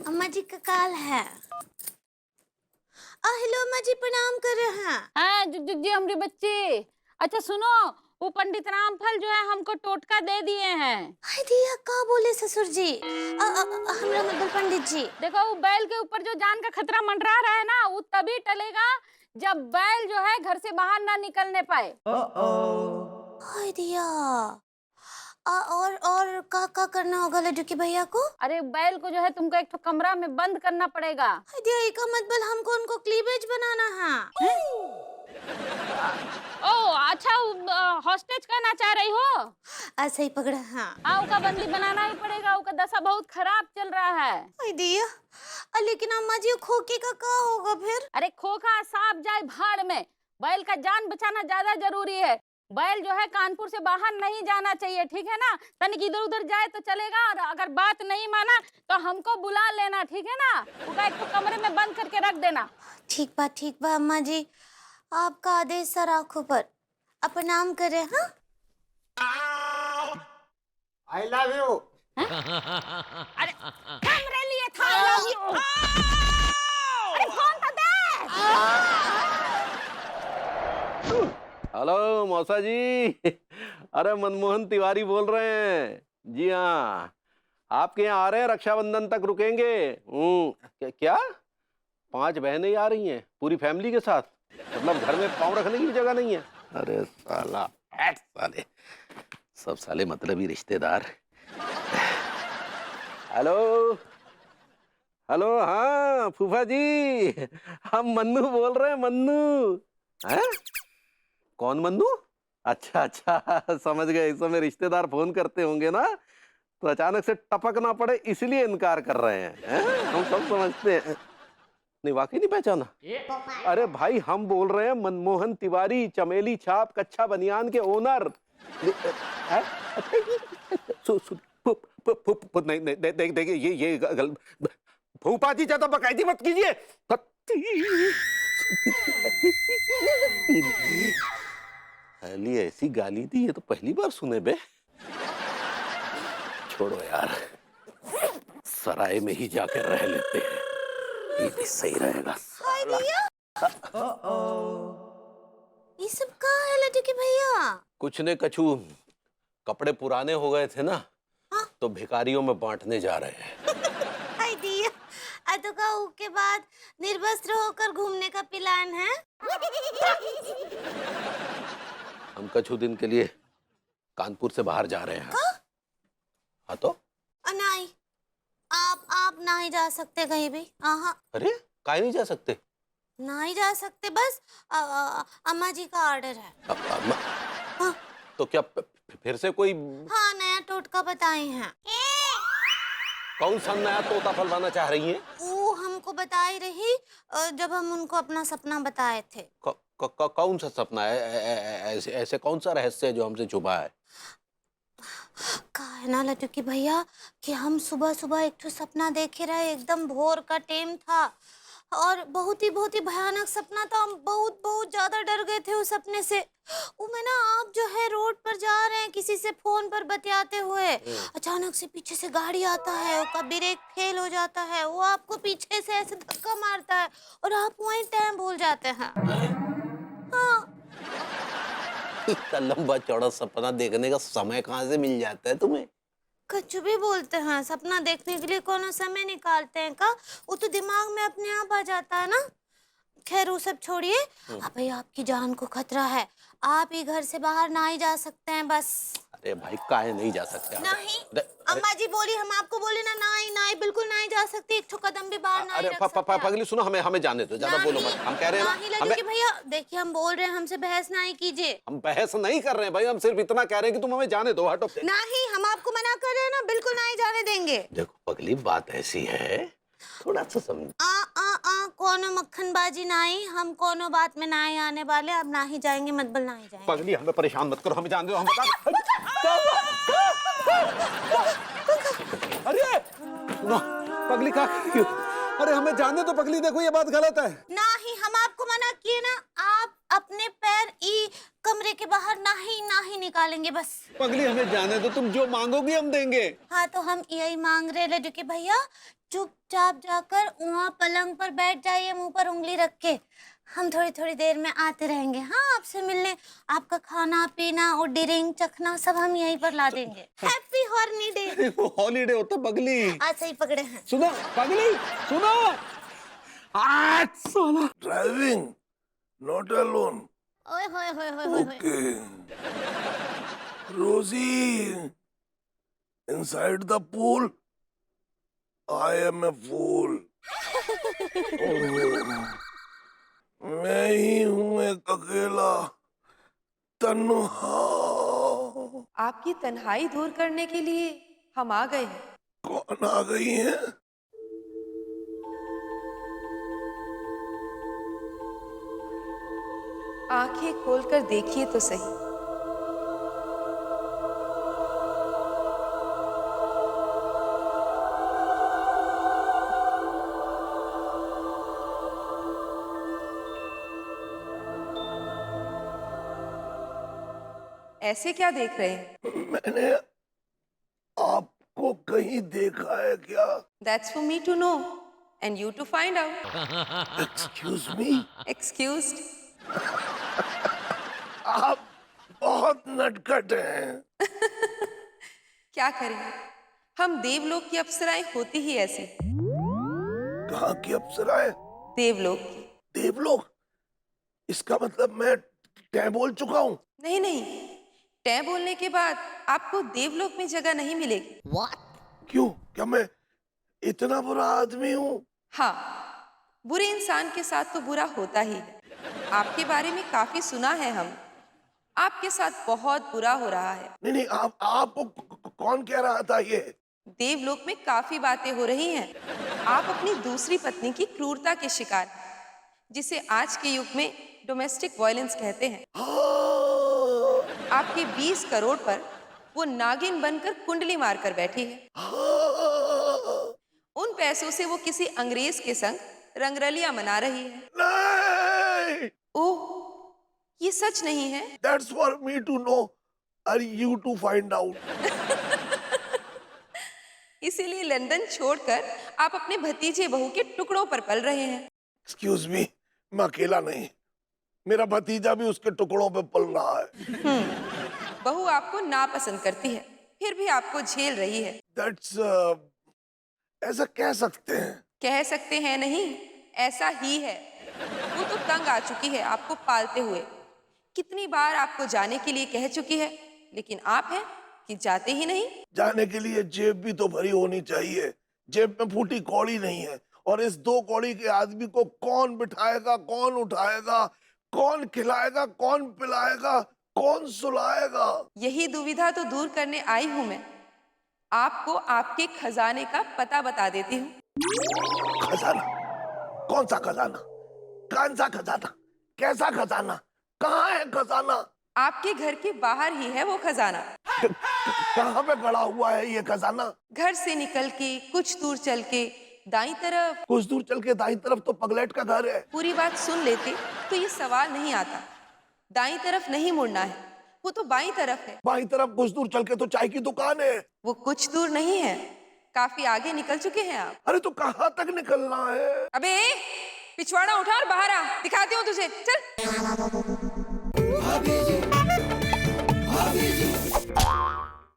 अम्मा जी का काल है। हेलो अम्मा जी, प्रणाम कर रहे हैं। हाँ जी हमारी बच्ची। अच्छा सुनो, वो पंडित रामफल जो है हमको टोटका दे दिए हैं। हाय दिया, का बोले ससुर जी? हमरा मतलब पंडित जी। देखो वो बैल के ऊपर जो जान का खतरा मंडरा रहा है ना, वो तभी टलेगा जब बैल जो है घर से बाहर ना निकलने पाए। हाय दिया। और का करना होगा लड्डू के भैया को? अरे बैल को जो है तुमको एक तो कमरा में बंद करना पड़ेगा। हाय दिया, इसका मतलब हमको उनको क्लीवेज बनाना है। ओ अच्छा, हॉस्टेज करना चाह रही हो? ऐसे ही पकड़ा। हाँ हाँ, उसका बंदी बनाना ही पड़ेगा, उसका दशा बहुत खराब चल रहा है। हाय दिया, लेकिन अम्मा जी खोके का होगा फिर? अरे खोखा सांप जाए भाड़ में, बैल का जान बचाना ज्यादा जरूरी है। बैल जो है कानपुर से बाहर नहीं जाना चाहिए, ठीक है ना? तनिक इधर उधर जाए तो चलेगा, और अगर बात नहीं माना तो हमको बुला लेना, ठीक है ना? उसका एक तो कमरे में बंद करके रख देना। ठीक बा अम्मा जी, आपका आदेश सर आंखों पर। आप प्रणाम करें। हाँ आई लव यू। अरे कैमरे लिए था I love you। अरे फोन तो दे। हेलो मौसा जी। अरे मनमोहन तिवारी बोल रहे हैं जी। हाँ, आपके यहाँ आ रहे हैं, रक्षाबंधन तक रुकेंगे। क्या 5 बहनें आ रही हैं पूरी फैमिली के साथ? मतलब घर में पाँव रखने की भी जगह नहीं है। अरे साला साले, सब साले मतलबी रिश्तेदार। हेलो हेलो, हाँ फूफा जी, हम मन्नू बोल रहे हैं, मन्नू। हैं? कौन मन्नू? अच्छा अच्छा, समझ गए। इस समय रिश्तेदार फोन करते होंगे ना, तो अचानक से टपक ना पड़े इसलिए इनकार कर रहे हैं। हम सब समझते हैं। नहीं, वाकई नहीं पहचाना? अरे भाई, हम बोल रहे हैं मनमोहन तिवारी, चमेली छाप कच्चा बनियान के ओनर। नहीं नहीं, देखिए ये फूफा जी ज्यादा बकायदी मत कीजिए। पहली ऐसी गाली दी, ये तो पहली बार सुने बे। छोड़ो यार, सराय में ही जाकर रह लेते हैं, ये भी सही रहेगा। हाय दिया, ये सब का है लड्डू के भैया? कुछ ने कछु, कपड़े पुराने हो गए थे ना, हाँ? तो भिखारियों में बांटने जा रहे हैं। हाय दिया, तो का के बाद निर्वस्त्र होकर घूमने का प्लान है? हम कछु दिन के लिए कानपुर से बाहर जा रहे हैं। हाँ तो? नहीं, आप नहीं जा सकते कहीं भी। अरे काहे नहीं जा सकते? नहीं जा सकते, बस अम्मा जी का ऑर्डर है। हाँ। तो क्या फिर से कोई? हाँ, नया टोटका बताए हैं। कौन सा नया तोता फलवाना चाह रही हैं? वो हमको बताई रही जब हम उनको अपना सपना बताए थे। कौन सा सपना है? ऐसे कौन सा रहस्य है जो हमसे छुपा है? कहा है ना लड्डू की भैया कि हम सुबह सुबह एक ठो सपना देखे रहे, एकदम भोर का टाइम था और बहुत ही भयानक सपना था। हम बहुत ज्यादा डर गए थे उस सपने से। वो में ना, आप जो है रोड पर जा रहे हैं किसी से फोन पर बतियाते हुए, अचानक से पीछे से गाड़ी आता है, उसका ब्रेक फेल हो जाता है, वो आपको पीछे से ऐसे धक्का मारता है और आप वहीं टाइम भूल जाते हैं। हाँ। इतना लंबा चौड़ा सपना देखने का समय कहाँ से मिल जाता है तुम्हें? कुछ भी बोलते हैं, सपना देखने के लिए कौन समय निकालते हैं का? वो तो दिमाग में अपने आप आ जाता है ना। खैर वो सब छोड़िए, भाई आपकी जान को खतरा है, आप ही घर से बाहर ना ही जा सकते हैं बस। अरे भाई, काहे नहीं जा सकते? नहीं, अम्मा जी बोली, हम आपको बोले ना, नहीं बिल्कुल नहीं जा सकते, एक ठो कदम भी बाहर नहीं रख सकते। पगली सुनो, हमें जाने दो, ज्यादा बोलो मत। हम कह रहे हैं ना, भैया देखिए, हम बोल रहे हैं, हमसे बहस नहीं कीजिए। हम बहस नहीं कर रहे हैं भाई, हम सिर्फ इतना कह रहे हैं कि तुम हमें जाने दो, हटो। नहीं, हम आपको मना कर रहे हैं ना, बिल्कुल नहीं जाने देंगे। देखो पगली, बात ऐसी है, थोड़ा सा समझ। कोनो मक्खनबाजी नहीं, हम कोनो बात में नहीं आने वाले, अब ना ही जाएंगे, मतलब ना ही जाएंगे। पगली हमें परेशान मत करो, हमें जाने दो, हम बता। अरे सुनो पगली, का अरे हमें जाने दो पगली, देखो ये बात गलत है। नहीं, हम आपको मना किए ना, आप अपने पैर ई कमरे के बाहर ना ही निकालेंगे बस। पगली हमें जाने दो, तुम जो मांगोगी हम देंगे। हाँ तो हम यही मांग रहे लड्डू के भैया, चुपचाप जाकर वहाँ पलंग पर बैठ जाइए मुंह पर उंगली रख के। हम थोड़ी देर में आते रहेंगे, हाँ आपसे मिलने। आपका खाना पीना और ड्रिंक चखना सब हम यहीं पर ला देंगे। Happy horny day. वो हॉलीडे होता पगली। आज सही पकड़े हैं। सुनो पगली, सुनो। आज साला Driving, not alone. ओए होए होए होए होए। Okay. Rosie, inside the pool, I am a fool. मैं ही हूँ एक अकेला तन्हा। आपकी तन्हाई दूर करने के लिए हम आ गए हैं। कौन आ गई है? आंखें खोलकर देखिए तो सही। ऐसे क्या देख रहे हैं? मैंने आपको कहीं देखा है क्या? That's for me to know and you to find out. Excuse me? Excused. आप बहुत नटखट हैं। क्या करें, हम देवलोक की अप्सराएं होती ही ऐसी। कहाँ की अप्सराएं? देवलोक की। देवलोक? इसका मतलब मैं टै बोल चुका हूँ। नहीं नहीं, टै बोलने के बाद आपको देवलोक में जगह नहीं मिलेगी। क्यों? क्या मैं इतना बुरा आदमी हूँ? हाँ, बुरे इंसान के साथ तो बुरा होता ही है। आपके बारे में काफी सुना है हम। आपके साथ बहुत बुरा हो रहा है। नहीं, आपको कौन कह रहा था ये? देवलोक में काफी बातें हो रही हैं। आप अपनी दूसरी पत्नी की क्रूरता के शिकार हैं, जिसे आज के युग में डोमेस्टिक वायलेंस कहते हैं। हाँ, आपके 20 करोड़ पर वो नागिन बनकर कुंडली मारकर बैठी है। हाँ, उन पैसों से वो किसी अंग्रेज के संग रंगरलियां मना रही है। नहीं, ओह, ये सच नहीं है। that's for me to know or you to find out. इसीलिए लंदन छोड़कर आप अपने भतीजे बहू के टुकड़ों पर पल रहे हैं। Excuse me, मैं अकेला नहीं, मेरा भतीजा भी उसके टुकड़ों पे पल रहा है। बहू आपको नापसंद करती है, फिर भी आपको झेल रही है। That's ऐसा कह सकते हैं। कह सकते हैं नहीं, ऐसा ही है। वो तो तंग आ चुकी है आपको पालते हुए। कितनी बार आपको जाने के लिए कह चुकी है, लेकिन आप हैं कि जाते ही नहीं। जाने के लिए जेब भी तो भरी होनी चाहिए। जेब में फूटी कौड़ी नहीं है, और इस 2 कौड़ी के आदमी को कौन बिठाएगा, कौन उठाएगा, कौन खिलाएगा, कौन पिलाएगा, कौन सुलाएगा? यही दुविधा तो दूर करने आई हूं मैं। आपको आपके खजाने का पता बता देती हूँ। खजाना? कौन सा खजाना? कौन सा खजाना? कैसा खजाना? कहाँ है खजाना? आपके घर के बाहर ही है वो खजाना। कहाँ पे गड़ा हुआ है ये खजाना? घर से निकल के कुछ दूर चल के दाईं तरफ। कुछ दूर चल के दाईं तरफ तो पगलेट का घर है। पूरी बात सुन लेते तो ये सवाल नहीं आता। दाईं तरफ नहीं मुड़ना है, वो तो बाईं तरफ है। बाईं तरफ कुछ दूर चल के तो चाय की दुकान है। वो कुछ दूर नहीं है, काफी आगे निकल चुके हैं आप। अरे तो कहाँ तक निकलना है? अबे पिछवाड़ा उठा और बाहर आ, दिखाती हूँ तुझे। चल।